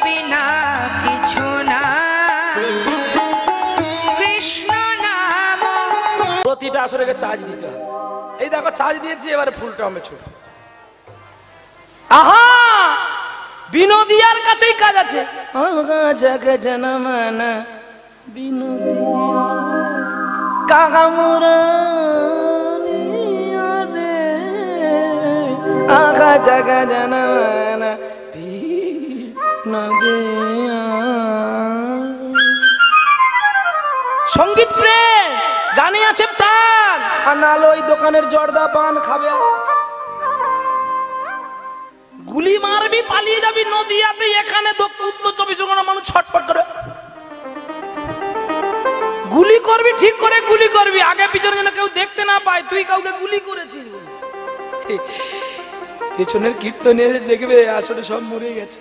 বিনা কিছু না, কৃষ্ণ নাম। প্রতিটা আসরে চার্জ দিতে হবে। এই দেখো চার্জ দিয়েছি, এবারে ফুলটা আমি ছুট। আহা, বিনোদিয়ার কাছেই কাজ আছে। সঙ্গীত প্রেম, গানে আছে প্রাণ। আর নালো ওই দোকানের জর্দা পান খাবে, গুলি মারবি, পালিয়ে যাবি নদিয়াতে। এখানে উত্তর 24 পরগনা মানুষ ছটফট করে গুলি করবি, ঠিক করে গুলি করবি, আগে পিছনে যেন কেউ দেখতে না পায় তুই কাউকে গুলি করেছিস। পেছনের কীর্তনে দেখবে আসলে সব মরে গেছে,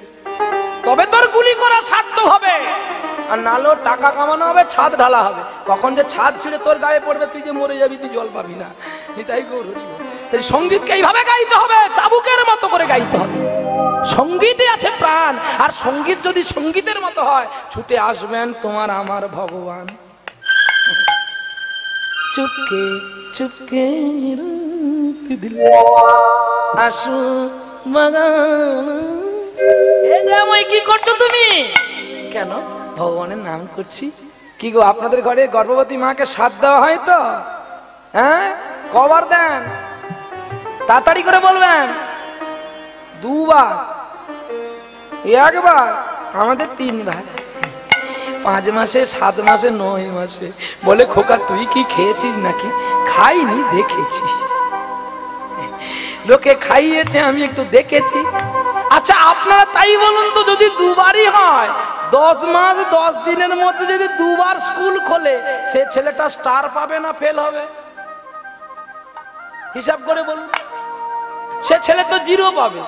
তবে তোর গুলি করা সার্থক হবে। আর নালো টাকা কামানো হবে, ছাদ ঢালা হবে। কখন যে ছাদ ছিঁড়ে তোর গায়ে পড়বে, তুই যে মরে যাবি, তুই জল পাবি না। তাই সঙ্গীতকে এইভাবে গাইতে হবে, চাবুকের মতো করে গাইতে হবে। সঙ্গীতে আছে প্রাণ, আর সঙ্গীত যদি সঙ্গীতের মতো হয়, ছুটে আসবেন তোমার আমার ভগবান। চুপকে চুপকে আসু বাগান। কি করছো তুমি? কেন? ভগবানের নাম করছি। কি গো, আপনাদের ঘরে গর্ভবতী মাকে সাথ দেওয়া হয় তো? হ্যাঁ, কবার দেন? তাড়াতাড়ি করে বলবেন। 2 বার, 1 বার, আমাদের 3 বার। 5 মাসে, 7 মাসে, 9 মাসে। বলে খোকা তুই কি খেয়েছিস নাকি? খাইনি, দেখেছি। লোকে খাইয়েছে, আমি একটু দেখেছি। আচ্ছা আপনারা তাই বলুন তো, যদি 2 বারই হয়, 10 মাস 10 দিনের মধ্যে যদি 2 বার স্কুল খোলে, সে ছেলেটা স্টার পাবে না ফেল হবে? হিসাব করে বলুন। সে ছেলে তো 0 পাবে।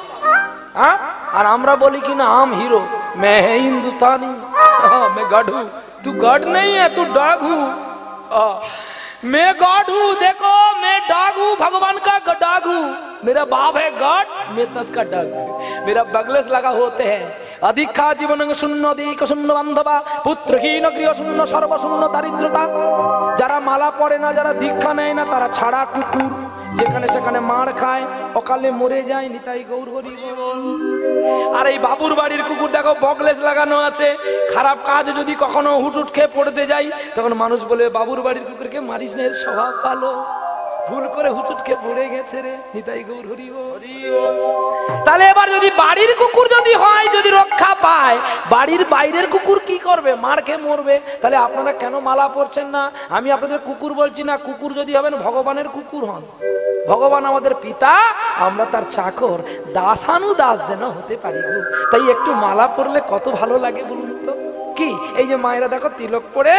হ্যাঁ, আর আমরা বলি কি না, আম হিরো, मैं हिंदुस्तानी, मैं गॉड हूं। तू गॉड नहीं है, तू डॉग हूं। मैं गॉड हूं, देखो मैं डॉग हूं, भगवान का डॉग हूं। मेरा बाप है गॉड, मैं तस्का डॉग। मेरा बगलेस लगा होते हैं। अधिका जीवन शून्य, अधिक शून्य बांधवा, पुत्रहीन गृह शून्य, सर्वशून्य दारिद्रता। যারা মালা পড়ে না, যারা দীক্ষা নেয় না, তারা ছাড়া কুকুর, যেখানে সেখানে মার খায়, অকালে মরে যায়। নিতাই গৌর হরি বল। আর এই বাবুর বাড়ির কুকুর দেখো, বগলেস লাগানো আছে। খারাপ কাজ যদি কখনো হুটুট খেয়ে পড়তে যাই, তখন মানুষ বলে বাবুর বাড়ির কুকুরকে মারিস না, এর স্বভাব ভালো। ভুল করে হুটুট খেয়ে পড়ে গেছে রে। নিতাই গৌর হরি বল। তাহলে এবার যদি বাড়ির কুকুর যদি হয়, যদি রক্ষা পায়, বাড়ির বাইরের কুকুর কি করবে? মার খেয়ে মরবে। তাহলে আপনারা কেন মালা পরছেন না? আমি আপনাদের কুকুর বলছি না, কুকুর যদি হবেন ভগবানের কুকুর হন। ভগবান আমাদের পিতা, আমরা তার চাকর, দাসানু দাস যেন হতে পারি। তাই একটু মালা পরলে কত ভালো লাগে বলুন তো। কি এই যে মায়েরা দেখো তিলক পরে,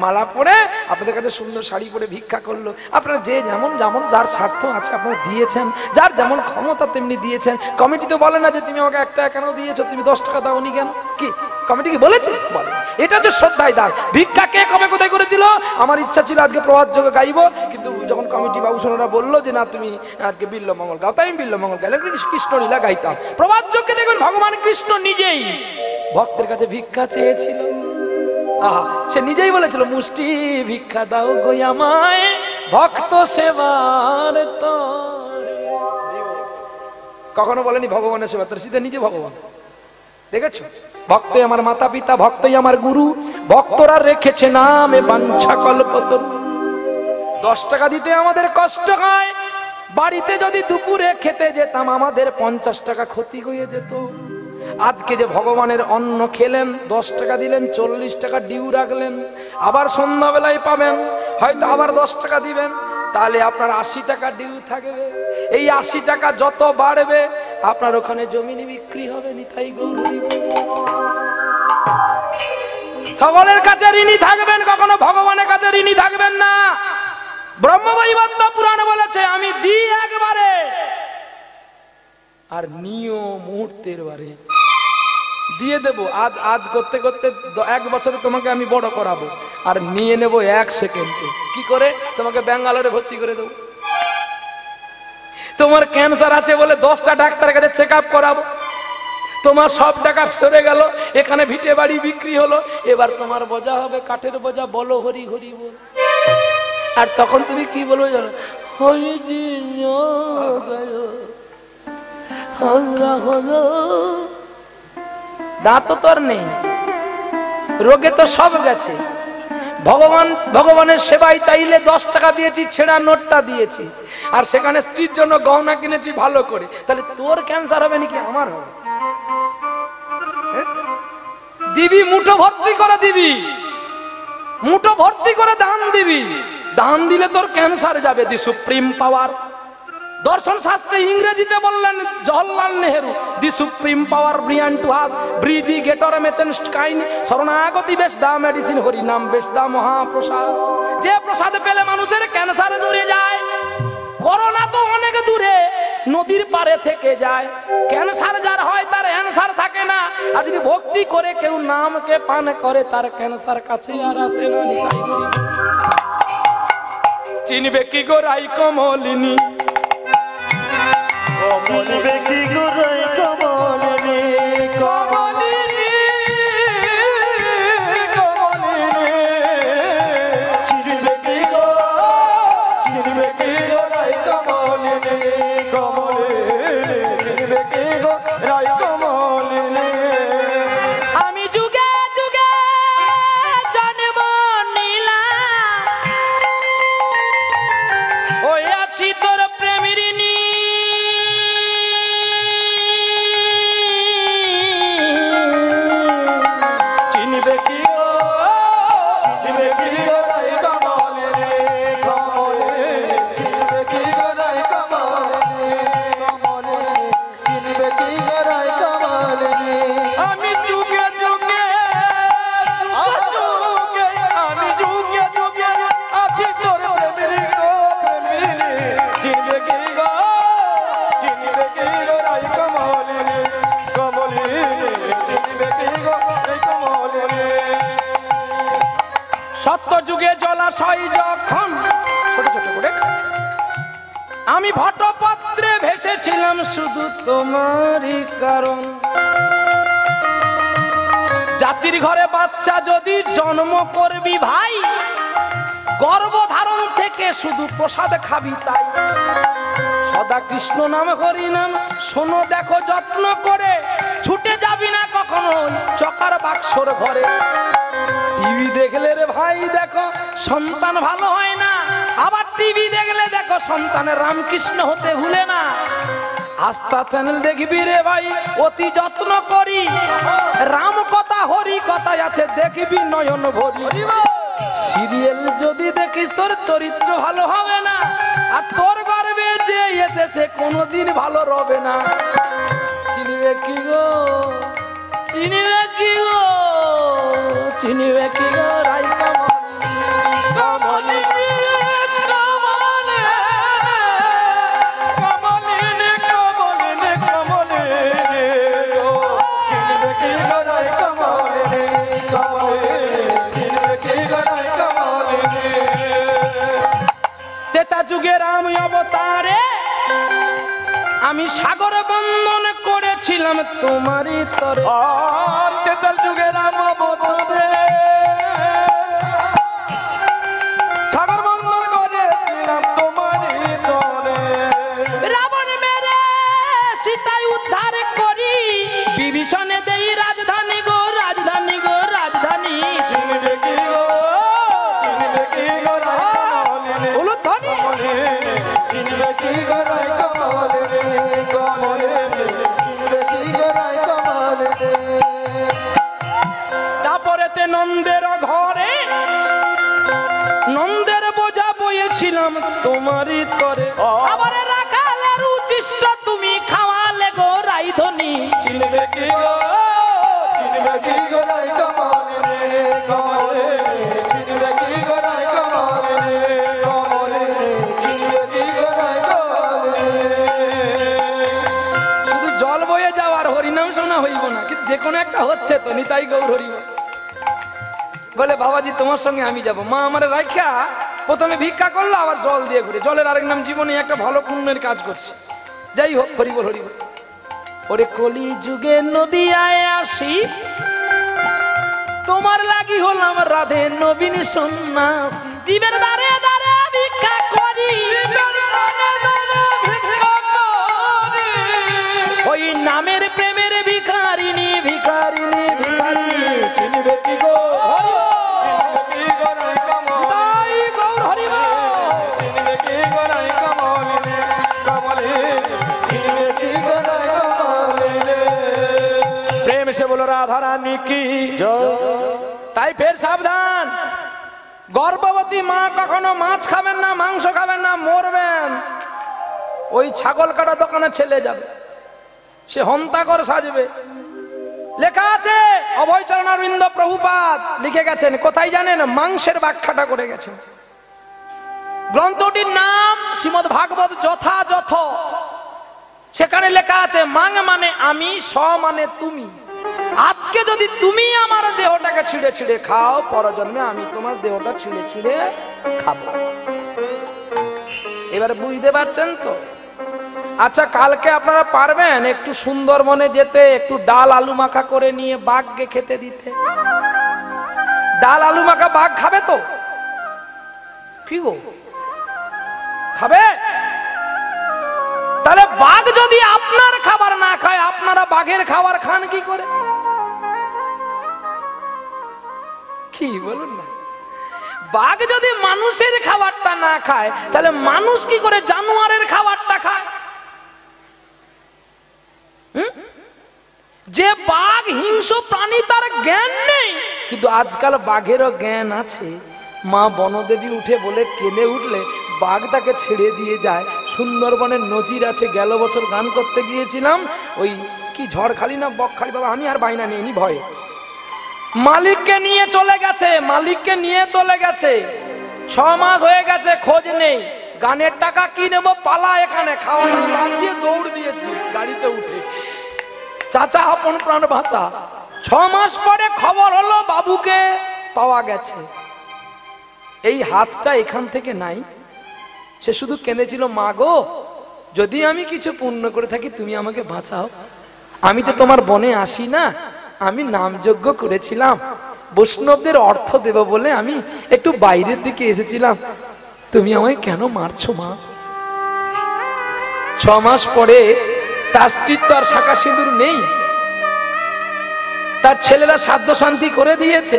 মালা পরে আপনাদের কাছে সুন্দর শাড়ি পরে ভিক্ষা করলো। আপনারা যে যেমন যেমন যার স্বার্থ আছে আপনারা দিয়েছেন, যার যেমন ক্ষমতা তেমনি দিয়েছেন। কমিটি তো বলে না যে তুমি আমাকে 1 টাকা কেন দিয়েছো, তুমি 10 টাকা দাওনি কেন। কি কমিটি কি বলেছে? বলে। এটা হচ্ছে শ্রদ্ধায় দান। ভিক্ষা কে কবে কোথায় করেছিল? আমার ইচ্ছা ছিল আজকে প্রভাত যোগে গাইবো, কিন্তু যখন কমিটি বাবুসোনারা বললো যে না তুমি আজকে বিল্লমঙ্গল গাও, তাই আমি বিল্লমঙ্গল গাইলাম। কৃষ্ণ লীলা গাইতাম। প্রভাত যোগে দেখবেন ভগবান কৃষ্ণ নিজেই ভক্তের কাছে ভিক্ষা চেয়েছিল। আহা, সে নিজেই বলেছিল, মুষ্টি ভিক্ষা দাও গো আমায়, ভক্ত সেবার তরে। কখনো বলেনি ভগবানের সেবা তোর, সিধা নিজে ভগবান। দেখেছো? ভক্তই আমার মাতা পিতা, ভক্তই আমার গুরু, ভক্তরা রেখেছে নামে বাঞ্ছা কল্পতরু। 10 টাকা দিতে আমাদের কষ্ট হয়। বাড়িতে যদি দুপুরে খেতে যেতাম, আমাদের 50 টাকা ক্ষতি হয়ে যেত। আজকে যে ভগবানের অন্ন খেলেন, 10 টাকা দিলেন, 40 টাকা ডিউ রাখলেন, আবার সন্ধ্যাবেলায় পাবেন, হয়তো আবার 10 টাকা দিবেন, তাহলে আপনার 80 টাকা ডিউ থাকবে। এই 80 টাকা যত বাড়বে, আপনার ওখানে জমিনে বিক্রি হবে। নিতাই গৌর হরি বল। সকলের কাছে ঋণী থাকবেন, কখনো ভগবানের কাছে ঋণী থাকবেন না। ব্রহ্মবৈবর্ত পুরাণে বলেছে, আমি দিই একবারে আর নিও মুহূর্তের বারে। দিয়ে দেব আজ আজ করতে করতে 1 বছরে তোমাকে আমি বড় করাবো, আর নিয়ে নেব 1 সেকেন্ডে। কি করে? তোমাকে ব্যাঙ্গালোরে ভর্তি করে দেবো। তোমার ক্যান্সার আছে বলে 10টা ডাক্তারের কাছে চেক আপ করাবো। তোমার সব টাকা সরে গেল, এখানে ভিটে বাড়ি বিক্রি হলো, এবার তোমার বোঝা হবে কাঠের বোঝা, বলো হরি হরি বল। আর তখন তুমি কি বলবো জানো? হরি দাঁত তো তোর নেই, রোগে তো সব গেছে। ভগবানের সেবায় চাইলে 10 টাকা দিয়েছি, ছেঁড়া নোটটা দিয়েছি, আর সেখানে স্ত্রীর জন্য গহনা কিনেছি ভালো করে, তাহলে তোর ক্যান্সার হবে নাকি আমার হবে? দিবি মুঠো ভর্তি করে দিবি, মুঠো ভর্তি করে দান দিবি, দান দিলে তোর ক্যান্সার যাবে। দি সুপ্রিম পাওয়ার, দর্শন শাস্ত্রে ইংরেজিতে বললেন Jawaharlal Nehru, the supreme power ব্রিয়ান টু হাস ব্রিজি গেটর মেচেন্সড কাইন শরণাগতি বেশ দা মেডিসিন, হরি নাম বেশ দা মহাপ্রসাদ। যে প্রসাদ পেলে মানুষের ক্যান্সারে দূরে যায়, করোনা তো অনেক দূরে নদীর পারে থেকে যায়, ক্যান্সার যার হয় তার অ্যান্সার থাকে না। আর যদি ভক্তি করে কেউ নামকে পান করে, তার ক্যান্সার কাছে আর আসে না। চিনবে কি গো রাই কমলিনী, কমলিবে কি গো রাই কমলিনী, কমলিনী কমলিনী, চিনবে কি গো, চিনবে কি গো রাই কমলিনী, কমলিনী, চিনবে কি গো রাই কমলিনী। আমি যুগে যুগে জন্ম নিলাম, ওই আছি তোর প্রেমের নি, চিনবে কি গো, চিনবে কি গো রাই কমলিনী, কমলিনী, চিনবে কি গো রাই কমলিনী, কমলিনী, চিনবে কি গো রাই কমলিনী। আমি যুগে যুগে যুগে, আমি যুগে যুগে আছি তোর প্রেমের গো প্রেমিনী। চিনবে কি গো, চিনবে কি গো রাই কমলিনী, কমলিনী, চিনবে কি গো রাই কমলিনী। সত্য যুগে জলাশয় যখন ছোট ছোট করে আমি ভট্টপত্রে ভেসেছিলাম, শুধু তোমারই কারণ। জাতির ঘরে বাচ্চা যদি জন্ম করবি ভাই, গর্ভধারণ থেকে শুধু প্রসাদ খাবি তাই। সদা কৃষ্ণ নাম হরি নাম শোনো দেখো যত্ন করে, ছুটে যাবি না কখনো চকার বাক্সর ঘরে। টিভি দেখলে রে ভাই দেখো সন্তান ভালো হয় না, আবার টিভি দেখলে দেখো সন্তানের রামকৃষ্ণ হতে ভুলে না। আস্থা চ্যানেল দেখবি রে ভাই অতি যত্ন করি, রাম কথা হরি কথা আছে দেখবি নয়ন ভরি। সিরিয়াল যদি দেখিস তোর চরিত্র ভালো হবে না, আর তোর গর্বে যে এসেছে কোনোদিন ভালো রবে না। চিনিবে কি গো, চিনিবে কি গো, চিনিবে কি গো রাই কমলিনী, কমলিনী কমলিনী, কমলিনী কমলিনী গো। চিনবে কি গো রাই কমলিনী, কমলিনী, চিনবে কি গো রাই কমলিনী। তেতা যুগে রাম অবতারে আমি সাগর বন্দন করেছিলাম তোমারই তরে। আর তেতাল যুগে রাম অবতারে সাগর বন্দন করেছিলাম তোমারই তরে। রাবণ মেরে সীতাই উদ্ধার করি, বিভীষণে দেই রাজধানী গো রাজধানী গো রাজধানী। চিনবে কি গো, চিনবে কি গো রাই কমলিনী, বলো ধনী। কমলিনী, চিনবে কি গো রাই কমলিনী, কমলিনী, চিনবে কি গো রাই কমলিনী। তারপরেতে নন্দের ঘরে নন্দের বোঝা বয়েছিলাম তোমারই তরে। আবার রাখালের উচিষ্ট তুমি খাওয়ালে গো রাইধনী। চিনবে কি গো, চিনবে কি গো রাই কমলিনী, কমলিনী, চিনবে কি গো রাই কমলিনী, কমলিনী, চিনবে কি গো রাই কমলিনী। শুধু জল বয়ে যাওয়ার হরিনাম শোনা হইব না, কিন্তু যে কোনো একটা হচ্ছে তো নিতাই গৌর হরিব। বলে বাবাজি তোমার সঙ্গে আমি যাব। মা আমার রাখা প্রথমে ভিক্ষা করলো, আবার জল দিয়ে ঘুরে। জলের আরেক নাম জীবনে একটা ভালো পুণ্যের কাজ করছে। যাই হোক হরিবল হরিবল। ওরে কলি যুগে নদিয়ায় আসি, তোমার লাগি হলাম রাধে নবীন সন্ন্যাসী। জীবের দ্বারে দ্বারে ভিক্ষা করি, ওই নামের প্রেমের ভিখারিনী ভিখারিনী ভিখারিনী চিনবে কি গো? প্রেম সে বলো রাধা রানী কি। তাই ফের সাবধান, গর্ভবতী মা কখনো মাছ খাবেন না, মাংস খাবেন না, মরবেন। ওই ছাগল কাটা দোকানে ছেলে যাবে, সে হন্তাকর সাজবে। লেখা আছে, অভয়চরণারবিন্দ প্রভুপাদ লিখে গেছেন, কোথায় জানেন? মাংসের ব্যাখ্যাটা করে গেছেন। গ্রন্থটির নাম শ্রীমদ্ ভাগবত যথাযথ। সেখানে লেখা আছে, মাং মানে আমি, স মানে তুমি। আজকে যদি তুমি আমার দেহটাকে ছিঁড়ে ছিঁড়ে খাও, পরজন্মে আমি তোমার দেহটা ছিঁড়ে ছিঁড়ে খাবো। এবার বুঝতে পারছেন তো? আচ্ছা, কালকে আপনারা পারবেন একটু সুন্দরবনে যেতে, একটু ডাল আলু মাখা করে নিয়ে বাঘকে খেতে দিতে? ডাল আলু মাখা বাঘ খাবে তো? কি গো, খাবে? তাহলে বাঘ যদি আপনার খাবার না খায়, আপনারা বাঘের খাবার খান কি করে? কি বলুন না, বাঘ যদি মানুষের খাবারটা না খায়, তাহলে মানুষ কি করে জানোয়ারের খাবারটা খায়? যে বাঘ হিংস্র প্রাণী, তার জ্ঞান নেই, কিন্তু আজকাল বাঘেরও জ্ঞান আছে। মা বনদেবী উঠে বলে কেঁদে উঠলে বাঘ তাকে ছেড়ে দিয়ে যায়। সুন্দরবনের নজির আছে, গেল বছর গান করতে গিয়েছিলাম, ওই কি ঝড়খালি না বকখালি, বাবা আমি আর বাইনা নেইনি ভয়ে। মালিককে নিয়ে চলে গেছে, মালিককে নিয়ে চলে গেছে, 6 মাস হয়ে গেছে, খোঁজ নেই। গানের টাকা কি নেব, পালা এখানে, খাওয়া দাওয়া বাদ দিয়ে দৌড় দিয়েছি গাড়িতে উঠে। চাচা আপন প্রাণ বাঁচা। 6 মাস পরে খবর হলো বাবুকে পাওয়া গেছে। এই হাতটা এখান থেকে নাই। সে শুধু কেঁদেছিল, মা গো, যদি আমি কিছু পুণ্য করে থাকি তুমি আমাকে বাঁচাও। আমি তো তোমার বনে আসি না, আমি নামযজ্ঞ করেছিলাম, বৈষ্ণবদের অর্থ দেব বলে আমি একটু বাইরের দিকে এসেছিলাম, তুমি আমায় কেন মারছো মা? 6 মাস পরে তার স্ত্রীর তো আর শাখা সিঁদুর নেই, তার ছেলেরা সাধ্য শান্তি করে দিয়েছে।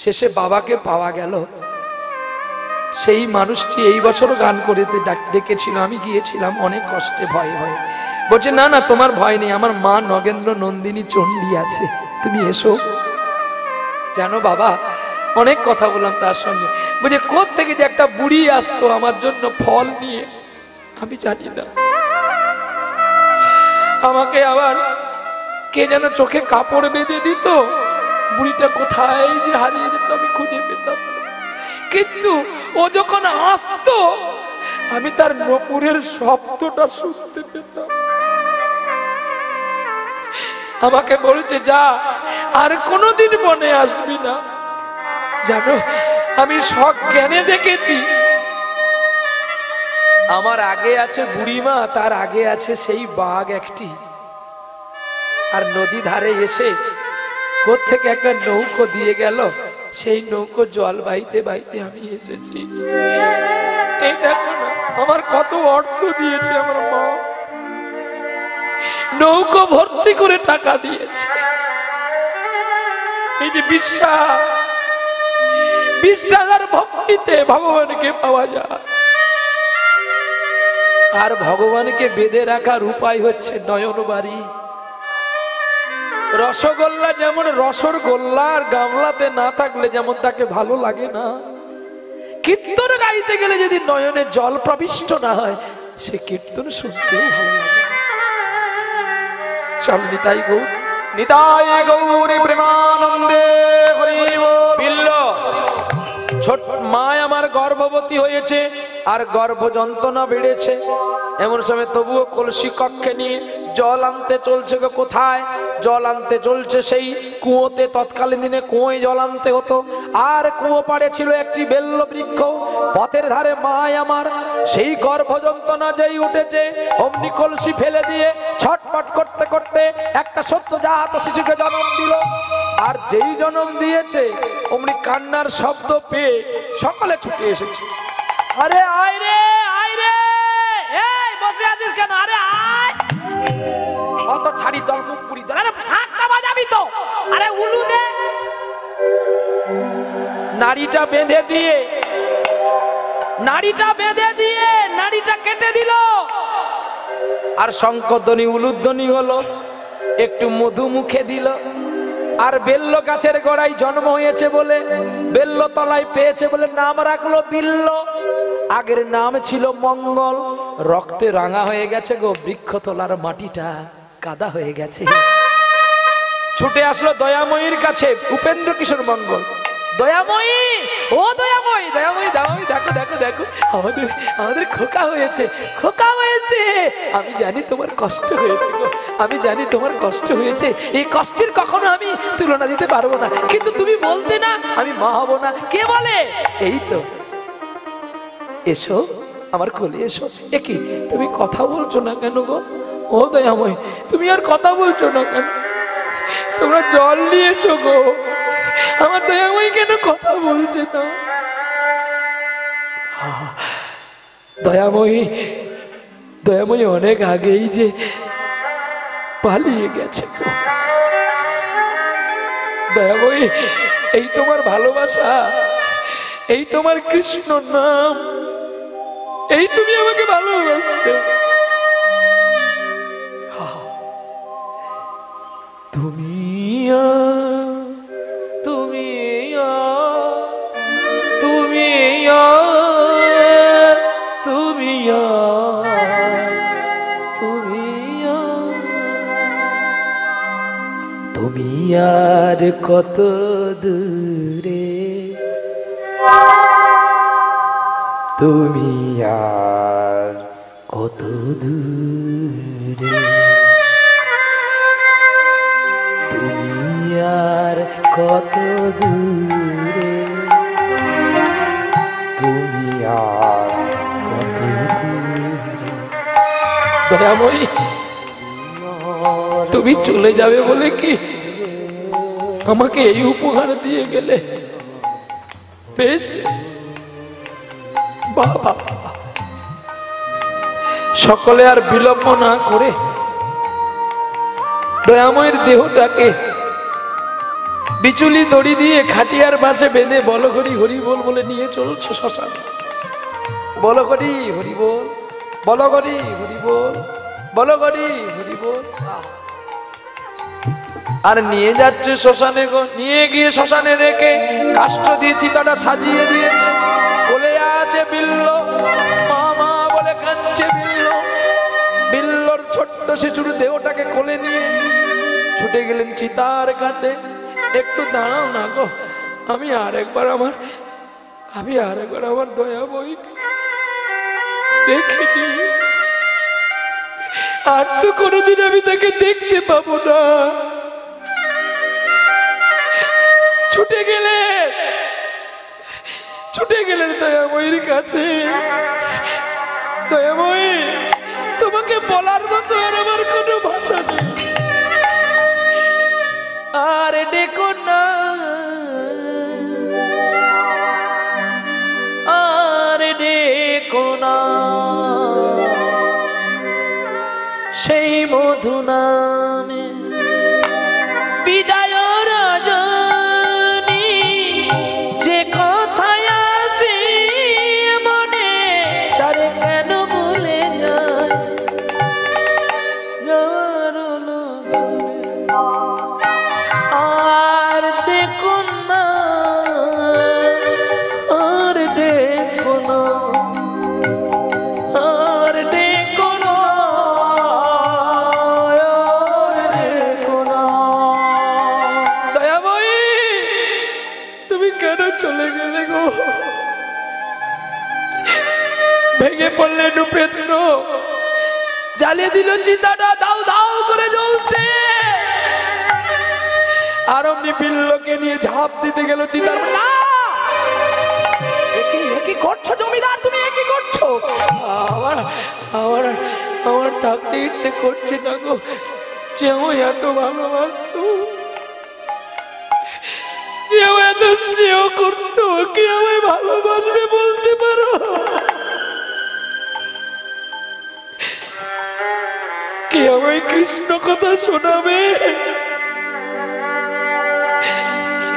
শেষে বাবাকে পাওয়া গেল। সেই মানুষটি এই বছর গান করে ডেকেছিল, আমি গিয়েছিলাম অনেক কষ্টে, ভয়ে ভয়ে। বলছে, না না তোমার ভয় নেই, আমার মা নগেন্দ্র নন্দিনী চণ্ডী আছে, তুমি এসো। জানো বাবা, অনেক কথা বললাম তার সঙ্গে। বুঝে কোত্থেকে যে একটা বুড়ি আসতো আমার জন্য ফল নিয়ে, আমি জানি না। আমাকে আবার কে যেন চোখে কাপড় বেঁধে দিত, বুড়িটা কোথায় যে হারিয়ে যেত আমি খুঁজে পেতাম। কিন্তু ও যখন আসতো, আমি তার নপুরের শব্দটা শুনতে পেতাম। আমাকে বলছে, যা আর কোনোদিন মনে আসবি না। জানো, আমি সজ্ঞানে দেখেছি, আমার আগে আছে বুড়িমা, তার আগে আছে সেই বাঘ একটি। আর নদী ধারে এসে কোত্থেকে একটা নৌকো দিয়ে গেল, সেই নৌকো জল বাইতে বাইতে আমি এসেছি। এই দেখো না, আমার কত অর্থ দিয়েছে আমার মা, নৌকো ভর্তি করে টাকা দিয়েছে। এই যে বিশ্বাস, বিশ্বাস আর ভক্তিতে ভগবানকে পাওয়া যায়। আর ভগবানকে বেঁধে রাখার উপায় হচ্ছে নয়নবাড়ি। রসগোল্লা যেমন রসর গোল্লা আর গামলাতে না থাকলে যেমন তাকে ভালো লাগে না, কীর্তন গাইতে গেলে যদি নয়নে জল প্রবিষ্ট না হয়, সে কীর্তন শুনতেও ভালো লাগে। চল নিতাই গৌর, নিতাই গৌরী প্রেমানন্দে হরি বল। বিল্ল ছোট মা আমার গর্ভবতী হয়েছে আর গর্ভ যন্ত্রণা বেড়েছে, এমন সময় তবুও কলসি কক্ষে নিয়ে জল আনতে চলছে গো। কোথায় জল আনতে চলছে? সেই কুয়োতে। তৎকালীন দিনে কুয়োয় জল আনতে হতো। আর কুয়ো পাড়ে ছিল একটি বেল্ল বৃক্ষ। পথের ধারে মায় আমার সেই গর্ভযন্ত্রণা যেই উঠেছে, অমনি কলসি ফেলে দিয়ে ছটফট করতে করতে একটা সদ্যজাত শিশুকে জন্ম দিল। আর যেই জন্ম দিয়েছে অমনি কান্নার শব্দ পেয়ে সকলে ছুটে এসেছে। আরে আয় রে, আয় রে, এই বসে আছিস কেন? আরে আয়, অত ছাড়ি দল মুখ পুরি দল। আরে ঠাক্কা বাজাবি তো। আরে উলু দে। নাড়িটা বেঁধে দিয়ে নাড়িটা কেটে দিল। আর শঙ্করধ্বনি উলুধ্বনি হলো, একটু মধু মুখে দিল। আর বেল্ল গাছের গোড়ায় জন্ম হয়েছে বলে, বেল্ল তলায় পেয়েছে বলে নাম রাখলো বিল্ল। আগের নাম ছিল মঙ্গল। রক্তে রাঙা হয়ে গেছে গো, বৃক্ষ তলার মাটিটা কাদা হয়ে গেছে। ছুটে আসলো দয়াময়ীর কাছে উপেন্দ্র কিশোর মঙ্গল। দয়াময়ী, ও দয়াময়ী, দয়াময়ী, দয়াময়ী, দেখো দেখো দেখো, আমাদের খোকা হয়েছে, খোকা হয়েছে। আমি জানি তোমার কষ্ট হয়েছে গো, আমি জানি তোমার কষ্ট হয়েছে। এই কষ্টের কখনো আমি তুলনা দিতে পারবো না, কিন্তু তুমি বলতে না আমি মা হব না। কে বলে? এই তো, এসো আমার কোলে এসো। একি তুমি কথা বলছো না কেন গো? ও দয়াময়ী, তুমি আর কথা বলছো না কেন? তোমরা জল নিয়ে এসো গো। আমার দয়াময়ী কেন কথা বলছে না? দয়াময়ী অনেক আগেই যে পালিয়ে গেছে। দয়াময়ী, এই তোমার ভালোবাসা, এই তোমার কৃষ্ণ নাম, এই তুমি আমাকে ভালোবাসতে। তুমি তুমি তুমি তুমি তুমি আর কত দূরে, তুমি আর কত দূরে, তুমি আর কত দূরে, তুমি আর কত দূরে। দয়াময়ী, তুমি চলে যাবে বলে কি আমাকে এই উপহার দিয়ে গেলে? বেশ বাবা, সকলে আর বিলম্ব না করে দয়াময়ের দেহটাকে বিচুলি দড়ি দিয়ে খাটিয়ার পাশে বেঁধে বলো হরি হরি বল বলে নিয়ে চলছে শ্মশানে। বলো হরি হরি বল, বলো হরি হরি বল, বলো হরি হরি বল। আর নিয়ে যাচ্ছে শ্মশানে গো। নিয়ে গিয়ে শ্মশানে রেখে কাষ্ঠ দিয়ে চিতাটা সাজিয়ে দিয়েছে। বলে আছে বিল্ল, মা মা বলে কাঁদছে বিল্ল। বিল্লর ছোট্ট শিশুর দেহটাকে কোলে নিয়ে ছুটে গেলেন চিতার কাছে। একটু দাঁড়াও না গো, আমি আরেকবার আমার দয়াময়ী দেখিনি। আর তো কোনোদিন আমি তাকে দেখতে পাবো না। ছুটে গেলেন দয়াময়ীর কাছে। দয়াময়ী, তোমাকে বলার মতো আর আমার কোনো ভাষা নেই। আর দেখো না, আর দেখো না, সেই মধু নামে বিদায় রজনী, যে কথায় আসি মনে তারে কেন বলে যায়। আর দেখো না, আর দেখো না, আর দেখো না, আর দেখো না। দয়াময়ী, তুমি কেন চলে গেলে গো? ভেঙে পড়লেন উপেন্দ্র। জ্বালিয়ে দিল চিতাটা, দাউ দাউ করে জ্বলছে। আর অমনি পিল্লকে নিয়ে ঝাঁপ দিতে গেল চিতার। না, কি করছো জমিদার, তুমি কি করছো? আমার আমার আমার থাকতে ইচ্ছে করছে না গো, যে আমায় এত ভালোবাসতো, যে আমায় এত স্নেহ করতো, কি আমায় ভালোবাসবে বলতে পারো? কে আমায় কৃষ্ণ কথা শোনাবে?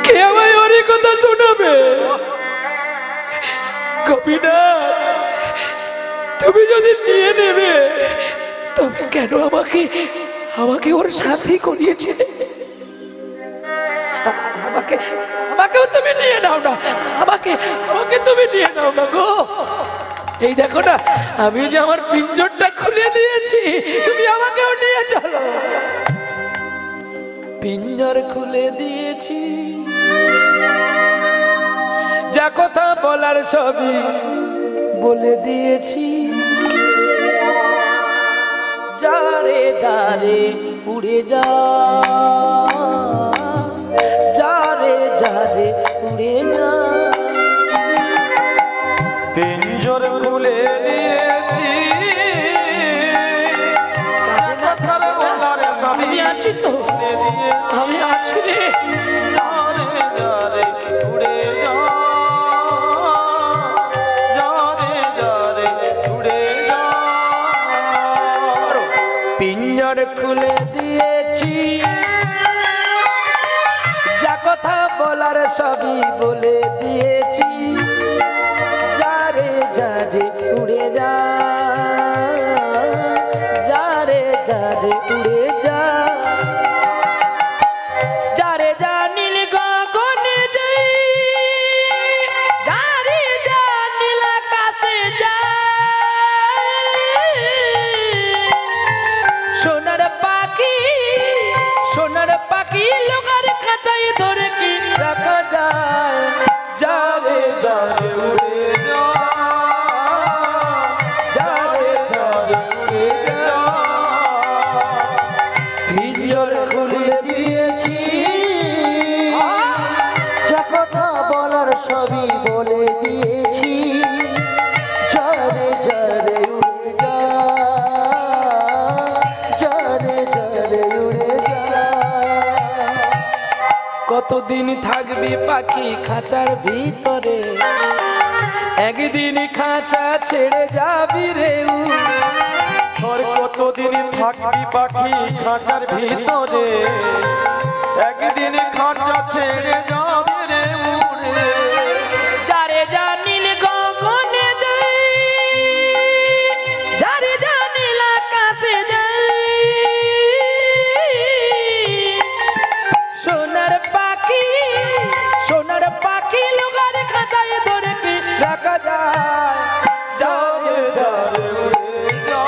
কে আমায় হরি কথা শোনাবে? গোপীনাথ, তুমি যদি নিয়ে নেবে তবে কেন আমাকে আমাকে ওর সাথে করিয়েছে? আমাকেও তুমি নিয়ে নাও না, আমাকে তুমি নিয়ে নাও না গো। এই দেখো না, আমি যে আমার পিঞ্জরটা খুলে দিয়েছি, তুমি আমাকেও নিয়ে চলো। পিঞ্জর খুলে দিয়েছি, যা কথা বলার সবই বলে দিয়েছি। যারে যারে উড়ে যা, যারে যারে উড়ে যা। পিঞ্জর খুলে দিয়েছি, আমি আছি তো, আমি আছি রে। যারে যারে উড়ে যা, যারে যারে উড়ে যা। পিঞ্জর খুলে দিয়েছি, যা কথা বলার সবই বলে দিয়েছি। যারে যারে উড়ে যা, যারে যারে উড়ে যা। যারে যা নীল গগনে যাই, যারে যা নীল আকাশে যাই। সোনার পাখি, সোনার পাখি লোকার খাঁচায় ধরে কি রাখা যায়? যারে যারে উড়ে যা, যারে যারে উড়ে যা। পিঞ্জর খুলে দিয়েছি, যা কথা বলার সবই বলে দিয়েছি। যারে যারে উড়ে যা, যারে যারে উড়ে যা। কতদিন থাকবি পাখি খাঁচার ভিতরে, একদিন খাঁচা ছেড়ে যাবি রে। আর কতদিন থাকবি পাখি খাঁচার ভিতরে, একদিন খাঁচা ছেড়ে যাবে রে উড়ে। যারে যা নীল গগনে যাই, যারে যা নীল আকাশে যাই। সোনার পাখি, সোনার পাখি লোকার খাঁচায় ধরে কি রাখা যায়? যারে যারে উড়ে যা,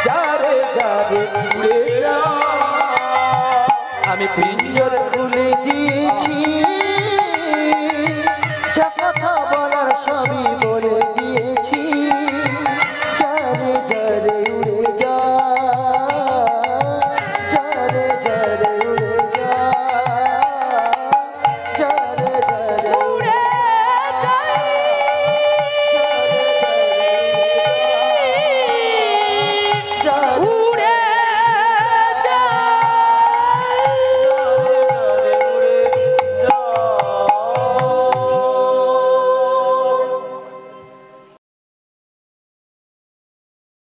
যারে যারে উড়ে যা। আমি পিঞ্জর খুলে দিয়েছি,